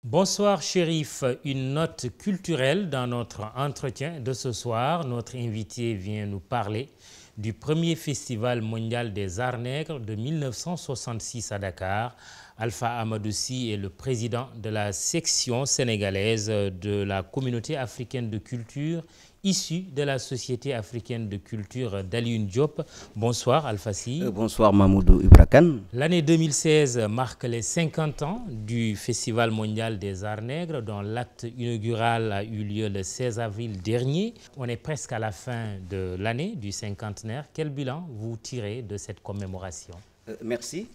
Bonsoir Chérif, une note culturelle dans notre entretien de ce soir. Notre invité vient nous parler du premier festival mondial des arts nègres de 1966 à Dakar. Alpha Amadou Sy est le président de la section sénégalaise de la communauté africaine de culture issue de la Société africaine de culture d'Alioune Diop. Bonsoir Alpha Sy. Bonsoir Mamoudou Ibra Kane. L'année 2016 marque les 50 ans du Festival mondial des arts nègres dont l'acte inaugural a eu lieu le 16 avril dernier. On est presque à la fin de l'année du cinquantenaire. Quel bilan vous tirez de cette commémoration? Merci.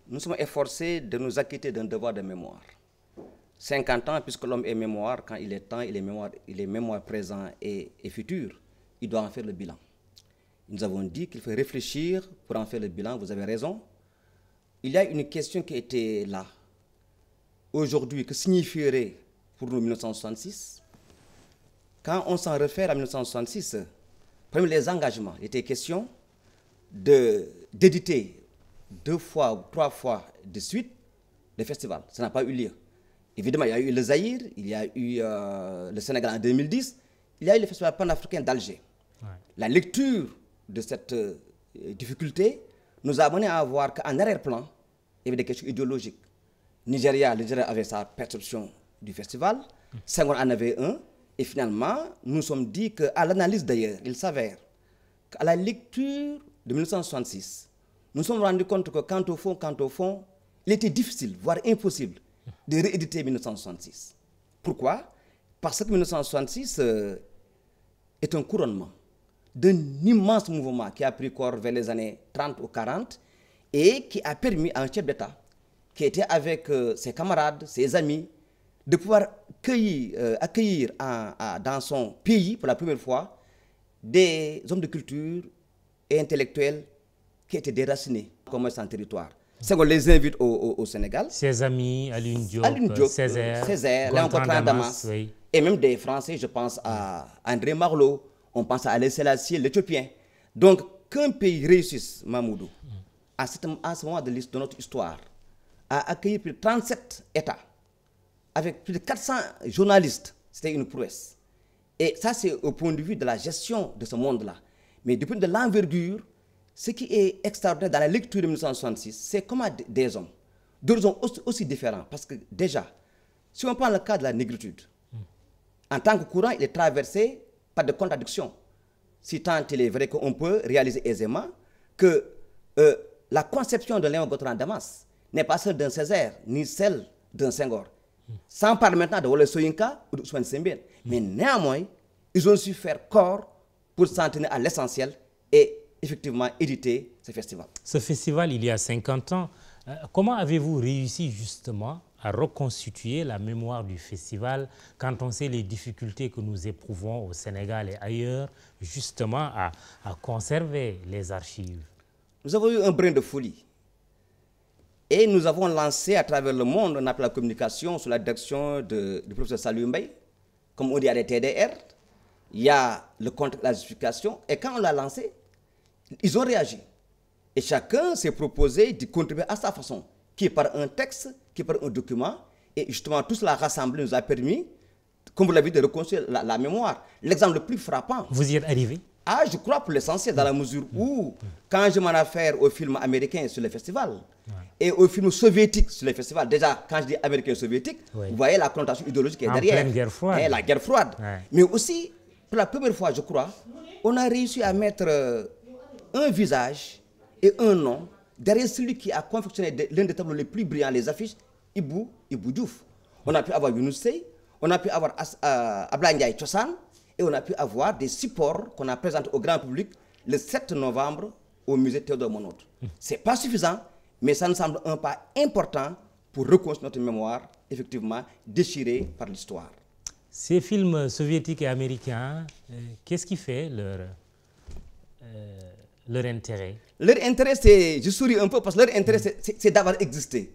Nous sommes efforcés de nous acquitter d'un devoir de mémoire. 50 ans, puisque l'homme est mémoire, quand il est temps, il est mémoire présent et futur, il doit en faire le bilan. Nous avons dit qu'il faut réfléchir pour en faire le bilan, vous avez raison. Il y a une question qui était là. Aujourd'hui, que signifierait pour nous 1966? Quand on s'en réfère à 1966, parmi les engagements, il était question d'éditer 2 fois ou 3 fois de suite le festival. Ça n'a pas eu lieu. Évidemment, il y a eu le Zaïre, il y a eu le Sénégal en 2010, il y a eu le festival panafricain d'Alger. Ouais. La lecture de cette difficulté nous a amené à voir qu'en arrière-plan, il y avait des questions idéologiques. Le Nigeria avait sa perception du festival, Senghor en avait un, et finalement, nous nous sommes dit qu'à l'analyse d'ailleurs, il s'avère qu'à la lecture de 1966, nous nous sommes rendus compte que quant au fond, il était difficile, voire impossible, de rééditer 1966. Pourquoi? Parce que 1966 est un couronnement d'un immense mouvement qui a pris corps vers les années 30 ou 40 et qui a permis à un chef d'État qui était avec ses camarades, ses amis, de pouvoir accueillir dans son pays pour la première fois des hommes de culture et intellectuels qui étaient déracinés comme un territoire. C'est qu'on les invite au Sénégal. Ses amis, Alioune Diop, Césaire, Léon Damas, oui. Et même des Français, je pense à André Marlot, on pense à Haïlé Sélassié, l'Éthiopien. Donc, qu'un pays réussisse, Mamoudou, à ce moment de notre histoire, à accueillir plus de 37 États, avec plus de 400 journalistes, c'était une prouesse. Et ça, c'est au point de vue de la gestion de ce monde-là. Mais du point de vue de l'envergure, ce qui est extraordinaire dans la lecture de 1966, c'est comment des hommes, d'horizons aussi différents. Parce que déjà, si on prend le cas de la négritude, en tant que courant, il est traversé par des contradictions. Si tant il est vrai qu'on peut réaliser aisément que la conception de Léon Damas n'est pas celle d'un Césaire, ni celle d'un Senghor. Sans parler maintenant de Wole Soyinka ou de Ousmane Sembène. Mais néanmoins, ils ont su faire corps pour s'en tenir à l'essentiel et effectivement éditer ce festival. Ce festival, il y a 50 ans, comment avez-vous réussi justement à reconstituer la mémoire du festival quand on sait les difficultés que nous éprouvons au Sénégal et ailleurs, justement à conserver les archives? Nous avons eu un brin de folie. Et nous avons lancé à travers le monde, on appelle la communication sous la direction du professeur Salou Mbaye, comme on dit à la TDR. Il y a le compte de la justification. Et quand on l'a lancé, ils ont réagi. Et chacun s'est proposé de contribuer à sa façon, qui est par un texte, qui est par un document. Et justement, tout cela rassemblé nous a permis, comme vous l'avez dit, de reconstruire la mémoire. L'exemple le plus frappant. Vous y êtes arrivé? Ah, je crois pour l'essentiel, dans la mesure où, quand je m'en affaire aux films américains sur le festival, et aux films soviétiques sur le festival, déjà, quand je dis américain et soviétique, vous voyez la connotation idéologique qui est derrière. Pleine guerre froide. La guerre froide. Mais aussi, pour la première fois, je crois, on a réussi à mettre un visage et un nom derrière celui qui a confectionné l'un des tableaux les plus brillants, les affiches, Ibou Diouf. On a pu avoir Younous Sey, on a pu avoir Ablaye Ndiaye Thiossane, et on a pu avoir des supports qu'on a présentés au grand public le 7 novembre au musée Théodore Monod. Ce n'est pas suffisant, mais ça nous semble un pas important pour reconstruire notre mémoire, effectivement déchirée par l'histoire. Ces films soviétiques et américains, qu'est-ce qui fait leur intérêt? Leur intérêt, c'est, je souris un peu parce que leur intérêt, c'est d'avoir existé.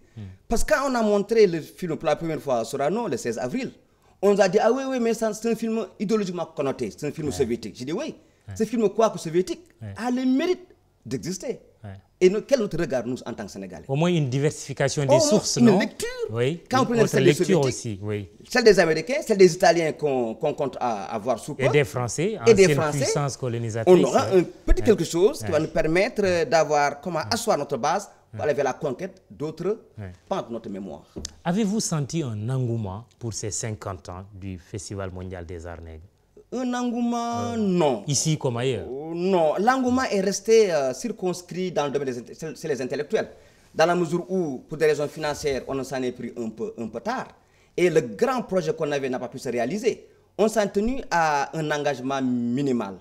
Parce que quand on a montré le film pour la première fois à Sorano, le 16 avril, on nous a dit, ah oui, mais c'est un film idéologiquement connoté, c'est un film soviétique. J'ai dit, oui, ce film quoi que soviétique a le mérite d'exister. Et quel est notre regard, nous, en tant que Sénégalais? Au moins une diversification des sources, une non? lecture. Oui, quand vous prenez celle des Soviétiques, aussi, oui. Celle des Américains, celle des Italiens qu'on compte avoir sous peu. Et des Français, et des ancienne Français, puissance colonisatrice. on aura un petit quelque chose qui va nous permettre d'avoir comment asseoir notre base pour aller vers la conquête d'autres pans de notre mémoire. Avez-vous senti un engouement pour ces 50 ans du Festival mondial des arts nègres? Un engouement, non. Ici comme ailleurs? Non, l'engouement est resté circonscrit dans le domaine c'est les intellectuels. Dans la mesure où, pour des raisons financières, on s'en est pris un peu tard. Et le grand projet qu'on avait n'a pas pu se réaliser. On s'en tenu à un engagement minimal.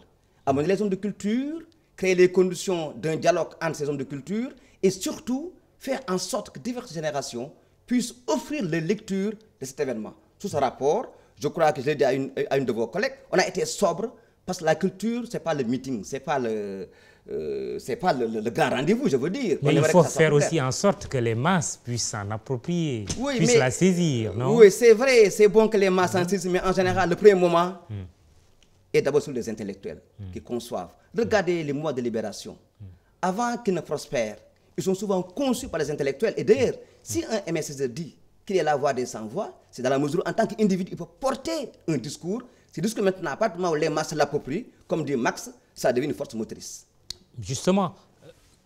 Amener les hommes de culture, créer les conditions d'un dialogue entre ces hommes de culture et surtout faire en sorte que diverses générations puissent offrir les lectures de cet événement. Sous ce rapport, je crois que je l'ai dit à une de vos collègues, on a été sobre parce que la culture, ce n'est pas le meeting, ce n'est pas le grand rendez-vous, je veux dire. Mais il faut faire aussi en sorte que les masses puissent s'en approprier, puissent la saisir, non? Oui, c'est vrai, c'est bon que les masses s'en saisissent, mais en général, le premier moment est d'abord sur les intellectuels qui conçoivent. Regardez les mois de libération. Avant qu'ils ne prospèrent, ils sont souvent conçus par les intellectuels. Et d'ailleurs, si un MSS dit qu'il est la voix des sans-voix, c'est dans la mesure où, en tant qu'individu, il peut porter un discours. Ce discours maintenant, à partir du moment où les masses l'approprient, comme dit Marx, ça devient une force motrice. Justement,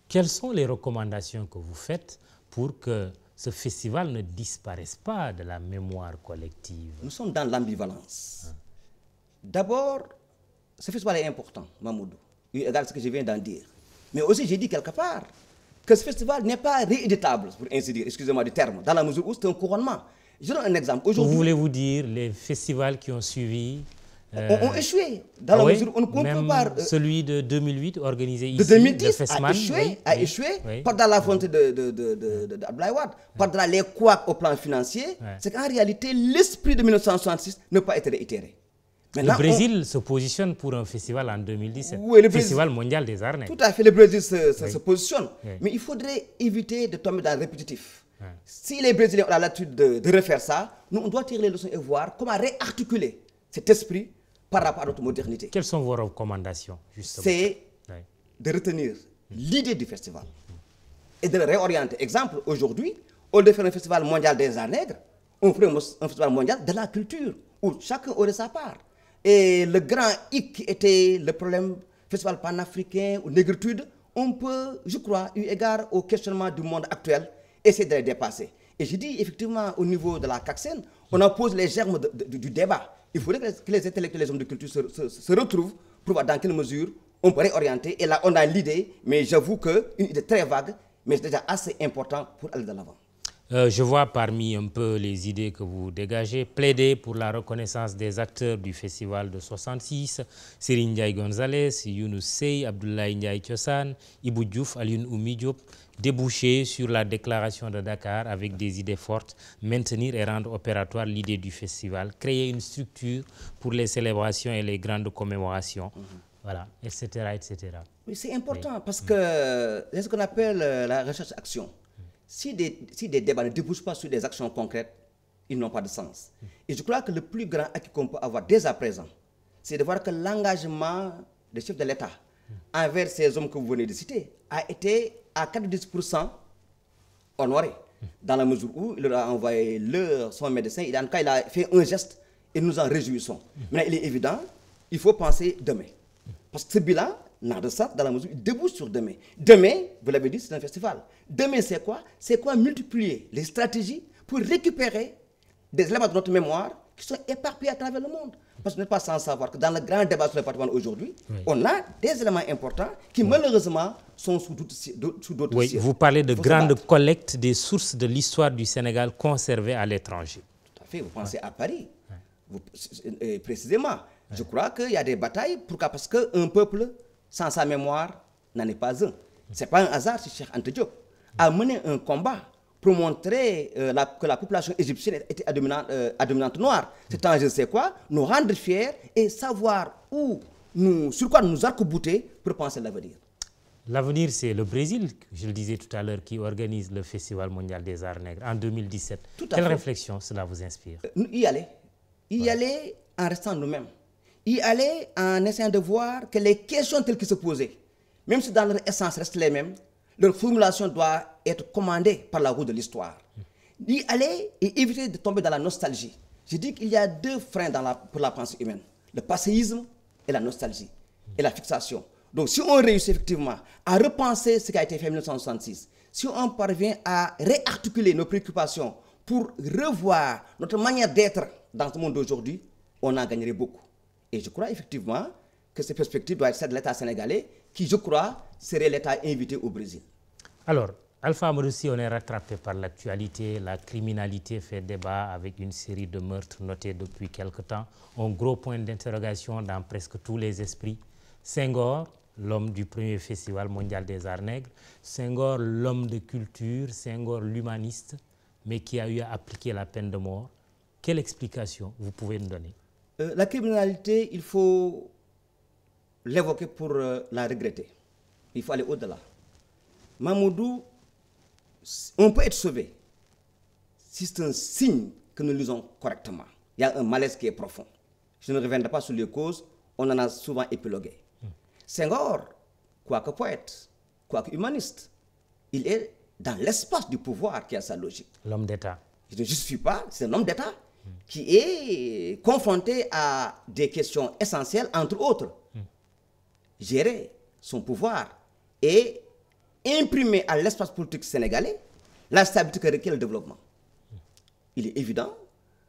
quelles sont les recommandations que vous faites pour que ce festival ne disparaisse pas de la mémoire collective? Nous sommes dans l'ambivalence. D'abord, ce festival est important, Mamoudou, égal à ce que je viens d'en dire. Mais aussi, j'ai dit quelque part que ce festival n'est pas rééditable, pour ainsi dire, excusez-moi du terme, dans la mesure où c'est un couronnement. Je donne un exemple. Voulez-vous dire les festivals qui ont suivi ont échoué, dans la mesure où on ne peut pas... celui de 2008, organisé ici, de 2010, de Fesman, a échoué, par la volonté d'Abdoulaye Wade, par les couacs au plan financier. C'est qu'en réalité, l'esprit de 1966 n'a pas été réitéré. Maintenant, le Brésil se positionne pour un festival en 2017, le Festival mondial des arts nègres. Tout à fait, le Brésil se positionne. Mais il faudrait éviter de tomber dans le répétitif. Si les Brésiliens ont l'habitude de refaire ça, nous, on doit tirer les leçons et voir comment réarticuler cet esprit par rapport à notre modernité. Quelles sont vos recommandations, justement? C'est de retenir l'idée du festival et de le réorienter. Exemple, aujourd'hui, au lieu de faire un festival mondial des arts nègres, on ferait un festival mondial de la culture, où chacun aurait sa part. Et le grand hic qui était le problème festival panafricain ou négritude, on peut, je crois, eu égard au questionnement du monde actuel, essayer de les dépasser. Et je dis effectivement au niveau de la CACSEN, on en pose les germes du débat. Il faudrait que les intellectuels et les hommes de culture se retrouvent pour voir dans quelle mesure on peut réorienter. Et là, on a l'idée, mais j'avoue qu'une idée très vague, mais c'est déjà assez important pour aller de l'avant. Je vois parmi un peu les idées que vous dégagez, plaider pour la reconnaissance des acteurs du festival de 66, Serigne Ndiaye Gonzalez, Younous Sey, Abdoulaye Ndiaye Thiossane, Ibou Diouf, Alioune Oumy Diop, déboucher sur la déclaration de Dakar avec des idées fortes, maintenir et rendre opératoire l'idée du festival, créer une structure pour les célébrations et les grandes commémorations, voilà, etc., etc. Oui, c'est important parce que c'est ce qu'on appelle la recherche-action. Si des débats ne débouchent pas sur des actions concrètes, ils n'ont pas de sens. Et je crois que le plus grand acquis qu'on peut avoir dès à présent, c'est de voir que l'engagement des chefs de l'État envers ces hommes que vous venez de citer a été à 90% honoré. Dans la mesure où il leur a envoyé son médecin, en tout cas il a fait un geste et nous en réjouissons. Maintenant, il est évident, il faut penser demain. Parce que ce bilan n'a de sens dans la mesure où il débouche sur demain. Demain, vous l'avez dit, c'est un festival. Demain, c'est quoi? C'est quoi multiplier les stratégies pour récupérer des éléments de notre mémoire qui sont éparpillés à travers le monde. Parce que vous n'êtes pas sans savoir que dans le grand débat sur le patrimoine aujourd'hui, on a des éléments importants qui malheureusement sont sous d'autres Oui, vous parlez de grande collecte des sources de l'histoire du Sénégal conservées à l'étranger. Tout à fait, vous pensez à Paris. Précisément, je crois qu'il y a des batailles. Pourquoi? Parce qu'un peuple sans sa mémoire n'en est pas un. Ce n'est pas un hasard si Cheikh Anta Diop a mené un combat pour montrer que la population égyptienne était à dominante noire. Cet enjeu, c'est quoi? Nous rendre fiers et savoir sur quoi nous arc-bouter pour penser l'avenir. L'avenir, c'est le Brésil, je le disais tout à l'heure, qui organise le Festival mondial des arts nègres en 2017. Quelle réflexion cela vous inspire? Y aller. Y aller en restant nous-mêmes. Y aller en essayant de voir que les questions telles qu'elles se posaient, même si dans leur essence restent les mêmes, leur formulation doit être commandée par la roue de l'histoire. Y aller et éviter de tomber dans la nostalgie. Je dis qu'il y a deux freins pour la pensée humaine, le passéisme et la nostalgie, et la fixation. Donc si on réussit effectivement à repenser ce qui a été fait en 1966, si on parvient à réarticuler nos préoccupations pour revoir notre manière d'être dans ce monde d'aujourd'hui, on en gagnerait beaucoup. Et je crois effectivement que ces perspectives doivent être celles de l'État sénégalais, qui, je crois, serait l'État invité au Brésil. Alors, Alpha Amadou Sy, on est rattrapé par l'actualité. La criminalité fait débat avec une série de meurtres notés depuis quelque temps. Un gros point d'interrogation dans presque tous les esprits. Senghor, l'homme du premier festival mondial des arts nègres. Senghor, l'homme de culture. Senghor, l'humaniste, mais qui a eu à appliquer la peine de mort. Quelle explication vous pouvez nous donner? La criminalité, il faut l'évoquer pour la regretter. Il faut aller au-delà. Mamoudou, on peut être sauvé si c'est un signe que nous lisons correctement. Il y a un malaise qui est profond. Je ne reviendrai pas sur les causes, on en a souvent épilogué. Senghor, quoique poète, quoique humaniste, il est dans l'espace du pouvoir qui a sa logique. L'homme d'État. Je ne justifie pas, c'est un homme d'État qui est confronté à des questions essentielles, entre autres. Gérer son pouvoir et imprimer à l'espace politique sénégalais la stabilité que requiert le développement. Il est évident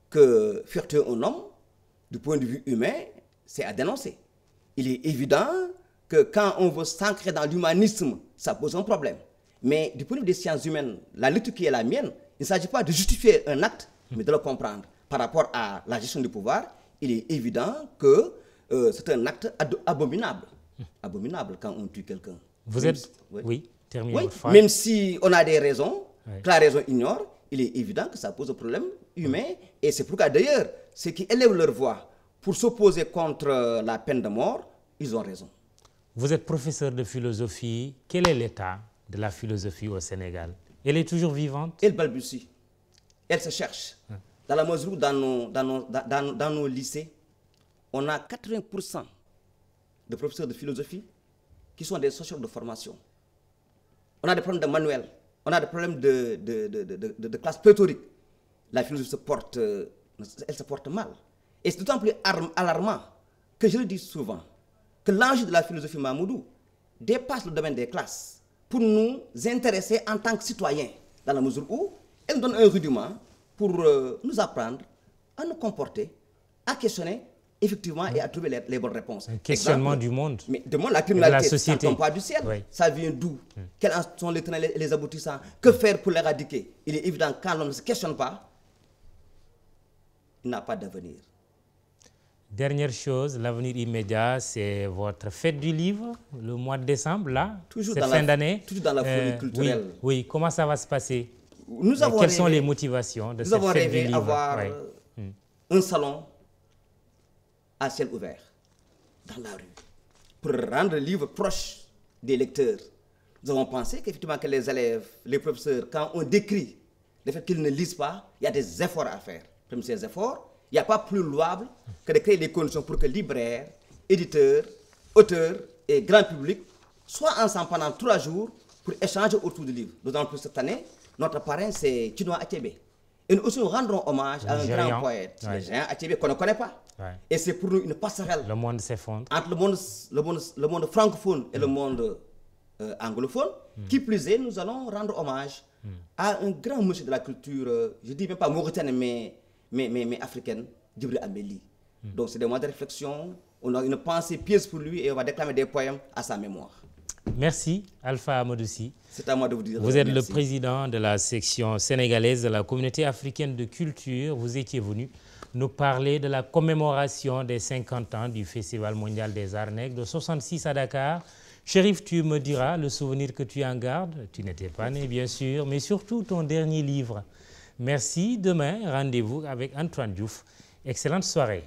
que faire tuer un homme, du point de vue humain, c'est à dénoncer. Il est évident que quand on veut s'ancrer dans l'humanisme, ça pose un problème. Mais du point de vue des sciences humaines, la lecture qui est la mienne, il ne s'agit pas de justifier un acte, mais de le comprendre. Par rapport à la gestion du pouvoir, il est évident que c'est un acte abominable. Abominable quand on tue quelqu'un. Vous êtes... Oui, terminez. Oui, même si on a des raisons, que la raison ignore, il est évident que ça pose un problème humain. Et c'est pourquoi d'ailleurs, ceux qui élèvent leur voix pour s'opposer contre la peine de mort, ils ont raison. Vous êtes professeur de philosophie. Quel est l'état de la philosophie au Sénégal? Elle est toujours vivante? Elle balbutie. Elle se cherche. Dans la mesure où dans nos lycées, on a 80% de professeurs de philosophie qui sont des sociologues de formation. On a des problèmes de manuel, on a des problèmes de classe pléthorique. La philosophie elle se porte mal. Et c'est d'autant plus alarmant que je le dis souvent, que l'enjeu de la philosophie Mamoudou dépasse le domaine des classes pour nous intéresser en tant que citoyens, dans la mesure où elle donne un rudiment pour nous apprendre à nous comporter, à questionner effectivement et à trouver les bonnes réponses. Un questionnement du monde. Mais de monde, la criminalité, ça ne tombe pas du ciel. Oui. Ça vient d'où? Quels sont les tenants et les aboutissants? Que faire pour l'éradiquer? Il est évident que quand l'on ne se questionne pas, il n'a pas d'avenir. Dernière chose, l'avenir immédiat, c'est votre fête du livre, le mois de décembre, là, cette fin d'année. Toujours dans la folie culturelle. Oui, comment ça va se passer? Quelles sont les motivations de cette fête du livre? Nous avons rêvé d'avoir un salon à ciel ouvert, dans la rue, pour rendre le livre proche des lecteurs. Nous avons pensé qu'effectivement que les élèves, les professeurs, quand on décrit le fait qu'ils ne lisent pas, il y a des efforts à faire. Comme ces efforts, il n'y a pas plus louable que de créer des conditions pour que libraires, éditeurs, auteurs et grand public soient ensemble pendant 3 jours pour échanger autour du livre. D'autant plus cette année, notre parrain c'est Chinua Achebe. Et nous aussi nous rendrons hommage à un grand poète, le géant Achebe, qu'on ne connaît pas. Et c'est pour nous une passerelle. Le monde s'effondre. Entre le monde francophone et le monde anglophone. Qui plus est, nous allons rendre hommage à un grand monsieur de la culture, je ne dis même pas mauritanienne, mais africaine, Djibril Amélie. Donc c'est des mois de réflexion, on a une pensée pieuse pour lui et on va déclamer des poèmes à sa mémoire. Merci Alpha Amadou Sy. C'est à moi de vous dire. Vous êtes le président de la section sénégalaise de la communauté africaine de culture. Vous étiez venu nous parler de la commémoration des 50 ans du Festival mondial des arts nègres de 66 à Dakar. Chérif, tu me diras le souvenir que tu en gardes. Tu n'étais pas né, bien sûr, mais surtout ton dernier livre. Merci. Demain, rendez-vous avec Antoine Diouf. Excellente soirée.